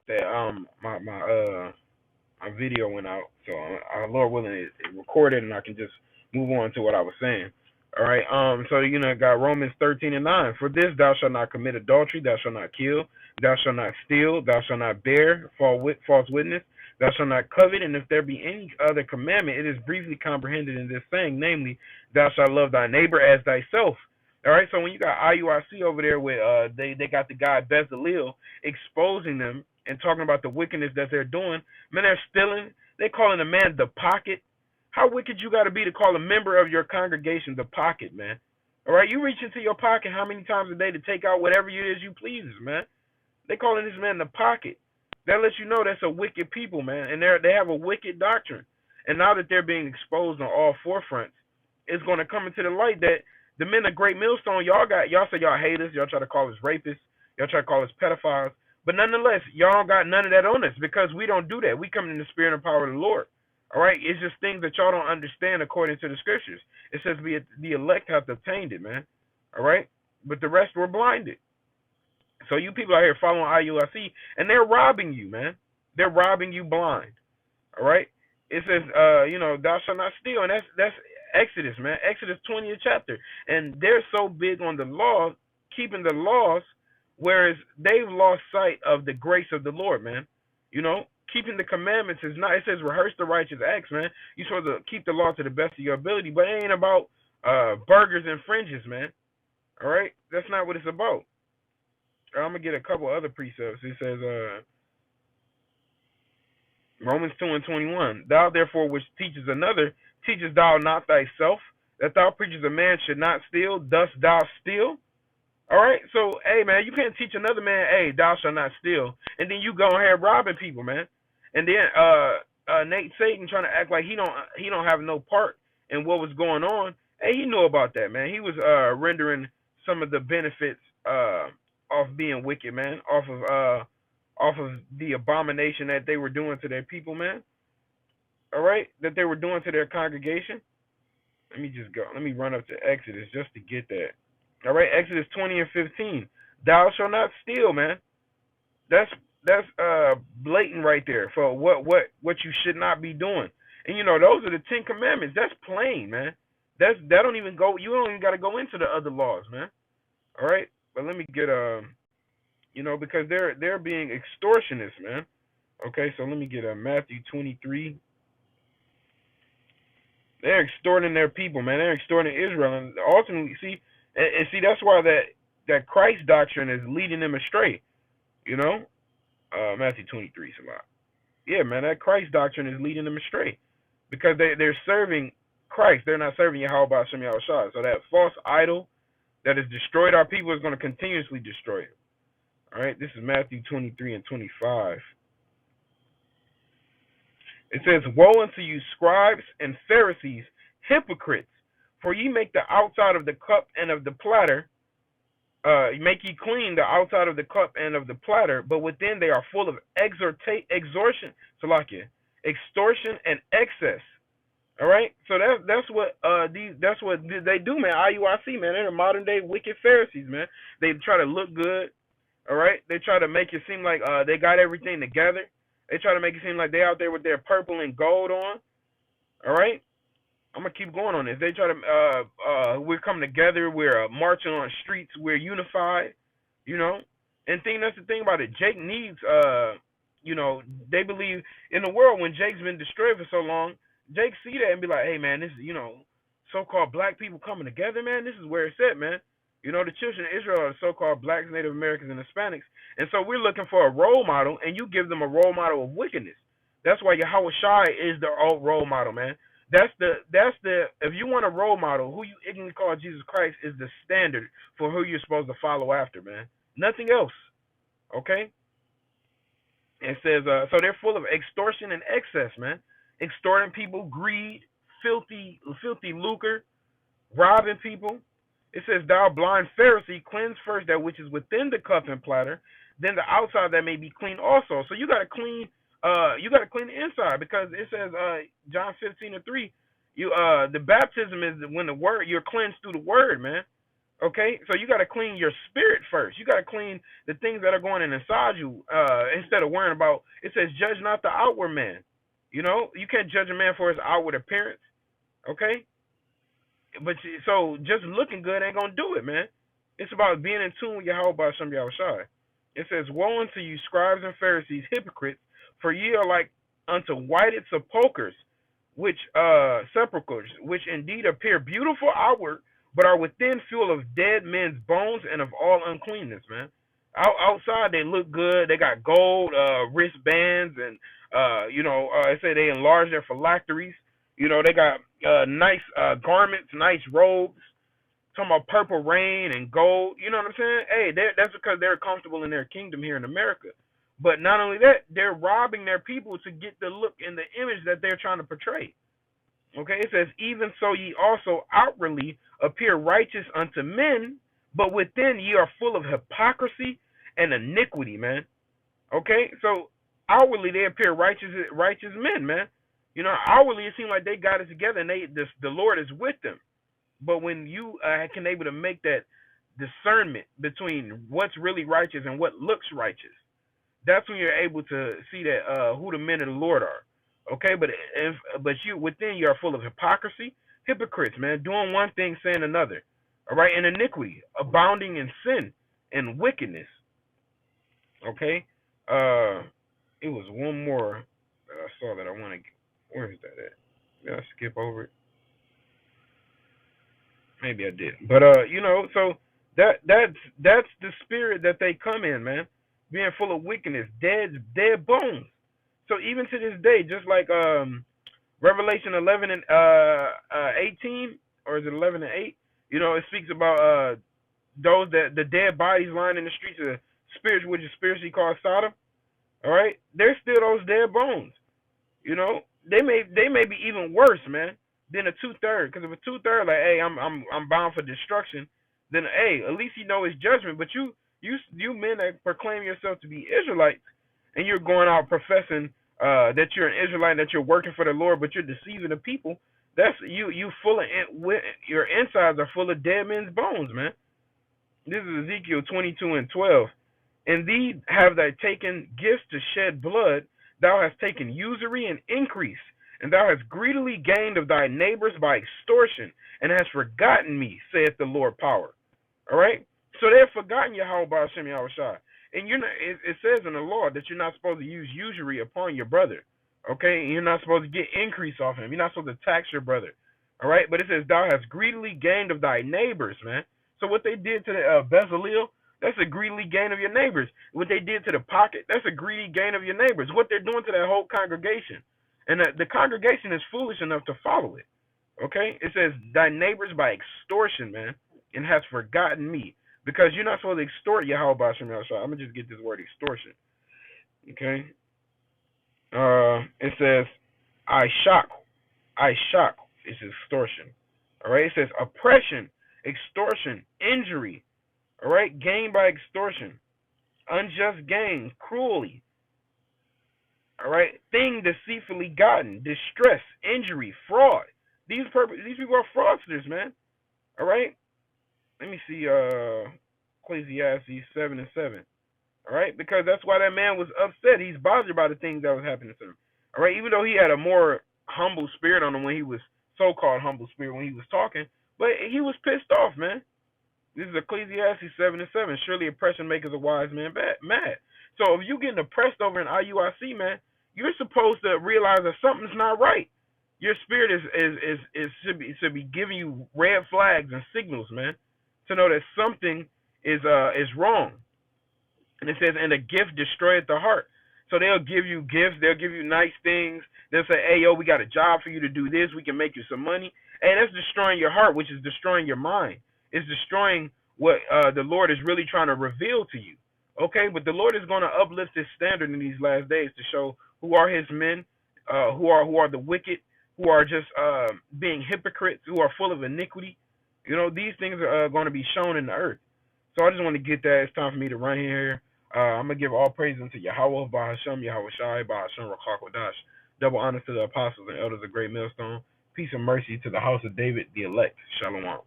that my video went out, so Lord willing, it recorded, and I can just move on to what I was saying. All right. So got Romans 13:9. For this thou shalt not commit adultery, thou shalt not kill, thou shalt not steal, thou shalt not bear false witness, thou shalt not covet, and if there be any other commandment, it is briefly comprehended in this saying, namely, thou shalt love thy neighbor as thyself. All right. So when you got IUIC over there with they got the guy Bezalel exposing them and talking about the wickedness that they're doing. Man, they're stealing. They're calling a man the pocket. How wicked you got to be to call a member of your congregation the pocket, man? All right, you reach into your pocket how many times a day to take out whatever it is you please, man? They calling this man the pocket. That lets you know that's a wicked people, man, and they have a wicked doctrine. And now that they're being exposed on all forefronts, it's going to come into the light that the men of Great Millstone, y'all say y'all hate us, y'all try to call us rapists, y'all try to call us pedophiles, but nonetheless, y'all got none of that on us because we don't do that. We come in the spirit and power of the Lord. All right, it's just things that y'all don't understand according to the scriptures. It says the elect have obtained it, man. All right, but the rest were blinded. So you people out here following IUIC, and they're robbing you, man. They're robbing you blind. All right. It says, thou shalt not steal, and that's Exodus, man. Exodus 20th chapter, and they're so big on the law, keeping the laws, whereas they've lost sight of the grace of the Lord, man. Keeping the commandments is not. It says rehearse the righteous acts, man. You're supposed to keep the law to the best of your ability, but it ain't about burgers and fringes, man. All right, that's not what it's about. I'm gonna get a couple other precepts. It says Romans 2:21. Thou therefore which teaches another, teachest thou not thyself, that thou preachest a man should not steal, dost thou steal? All right, so hey man, you can't teach another man, hey, thou shalt not steal, and then you go ahead robbing people, man. And then Nate Satan trying to act like he don't have no part in what was going on. Hey, he knew about that, man. He was rendering some of the benefits off being wicked, man, off of the abomination that they were doing to their people, man. All right, that they were doing to their congregation. Let me just go. Let me run up to Exodus just to get that. All right, Exodus 20:15. Thou shalt not steal, man. That's blatant right there for what you should not be doing. And those are the 10 commandments. That's plain, man. That don't even go. You don't even got to go into the other laws, man. All right, but let me get because they're being extortionists, man. Okay, so let me get Matthew 23. They're extorting their people, man. They're extorting Israel, and ultimately, see that's why that Christ doctrine is leading them astray. Matthew 23 is a lot. Yeah, man, that Christ doctrine is leading them astray because they're serving Christ. They're not serving Yahweh Shem Yahushua. So that false idol that has destroyed our people is going to continuously destroy it. All right, this is Matthew 23:25. It says, woe unto you, scribes and Pharisees, hypocrites, for ye make the outside of the cup and of the platter, make ye clean the outside of the cup and of the platter, but within they are full of extortion, and excess. All right, so that's what they do, man. IUIC, man, they're the modern day wicked Pharisees, man. They try to look good. All right, they try to make it seem like they got everything together. They try to make it seem like they out there with their purple and gold on. All right, I'm gonna keep going on this. They try to we're coming together. We're marching on streets. We're unified. And that's the thing about it. Jake needs they believe in the world when Jake's been destroyed for so long. Jake see that and be like, hey man, this is so-called black people coming together, man. This is where it's at, man. The children of Israel are the so-called blacks, Native Americans, and Hispanics. And so we're looking for a role model, and you give them a role model of wickedness. That's why Yahweh Shai is the old role model, man. That's the if you want a role model, who you ignorantly call Jesus Christ is the standard for who you're supposed to follow after, man. Nothing else. Okay? It says, so they're full of extortion and excess, man. Extorting people, greed, filthy lucre, robbing people. It says, thou blind Pharisee, cleanse first that which is within the cup and platter, then the outside that may be clean also. So you gotta clean the inside, because it says John 15:3, the baptism is when the word, you're cleansed through the word, man. Okay, so you got to clean your spirit first. You got to clean the things that are going in inside you, instead of worrying about. It says, "Judge not the outward man." You know, you can't judge a man for his outward appearance. Okay, but so just looking good ain't gonna do it, man. It's about being in tune with Yahweh by Shem Yahushai. It says, "Woe unto you, scribes and Pharisees, hypocrites, for ye are like unto whited sepulchres, which sepulchres, which indeed appear beautiful outward, but are within full of dead men's bones and of all uncleanness." Man, outside they look good. They got gold wristbands, and they say they enlarge their phylacteries. You know, they got nice garments, nice robes. Talking about purple rain and gold. You know what I'm saying? Hey, that's because they're comfortable in their kingdom here in America. But not only that, they're robbing their people to get the look and the image that they're trying to portray. Okay, it says, "Even so ye also outwardly appear righteous unto men, but within ye are full of hypocrisy and iniquity," man. Okay, so outwardly they appear righteous men, man. You know, outwardly it seems like they got it together and the Lord is with them. But when you can able to make that discernment between what's really righteous and what looks righteous, that's when you're able to see that who the men of the Lord are. Okay, but you within you are full of hypocrisy, hypocrites, man, doing one thing, saying another. All right, and iniquity, abounding in sin and wickedness. Okay, it was one more that I saw that I want to. Where is that at? Did I skip over it? Maybe I did, but so that's the spirit that they come in, man, being full of wickedness, dead bones. So even to this day, just like Revelation 11 and 18, or is it 11 and 8? You know, it speaks about those that the dead bodies lying in the streets of spirits, which is spiritually called Sodom. All right, they're still those dead bones. You know, they may be even worse, man, than a 2/3. Because if a 2/3, like, hey, I'm bound for destruction, then hey, at least you know it's judgment. But you men that proclaim yourself to be Israelites, and you're going out professing that you're an Israelite, that you're working for the Lord, but you're deceiving the people. That's you full of your insides are full of dead men's bones, man. This is Ezekiel 22 and 12. "Indeed have thou taken gifts to shed blood, thou hast taken usury and increase, and thou hast greedily gained of thy neighbors by extortion, and hast forgotten me, saith the Lord power." All right? So they have forgotten Yahweh Ba'ashem Yahushai. And it says in the law that you're not supposed to use usury upon your brother. Okay? And you're not supposed to get increase off him. You're not supposed to tax your brother. All right? But it says, "Thou hast greedily gained of thy neighbors," man. So what they did to the Bezalel, that's a greedy gain of your neighbors. What they did to the pocket, that's a greedy gain of your neighbors. What they're doing to that whole congregation. And the congregation is foolish enough to follow it. Okay? It says, "Thy neighbors by extortion," man, "and has forgotten me." Because you're not supposed to extort Yahweh Ba'ashem Yahushua. I'm going to just get this word extortion. Okay? It says, I shock is extortion. All right? It says oppression, extortion, injury. All right? Gain by extortion, unjust gain, cruelly. All right? Thing deceitfully gotten, distress, injury, fraud. These people are fraudsters, man. All right? Let me see Ecclesiastes 7 and 7. All right? Because that's why that man was upset. He's bothered by the things that was happening to him. All right? Even though he had a more humble spirit on him when he was so-called humble spirit when he was talking, but he was pissed off, man. This is Ecclesiastes 7 and 7. "Surely oppression maketh a wise man mad." So if you're getting oppressed over in IUIC, man, you're supposed to realize that something's not right. Your spirit should be giving you red flags and signals, man, to know that something is wrong. And it says, "And a gift destroyeth the heart." So they'll give you gifts, they'll give you nice things. They'll say, "Hey, yo, we got a job for you to do this. We can make you some money." And that's destroying your heart, which is destroying your mind. It's destroying what the Lord is really trying to reveal to you. Okay, but the Lord is going to uplift His standard in these last days to show who are His men, who are the wicked, who are just being hypocrites, who are full of iniquity. You know, these things are going to be shown in the earth. So I just want to get that. It's time for me to run here. I'm going to give all praise unto Yahweh, Bahashem, Yahweh Shai, Bahashem, Rakak Wadash. Double honor to the apostles and elders of Great Millstone. Peace and mercy to the house of David, the elect. Shalom.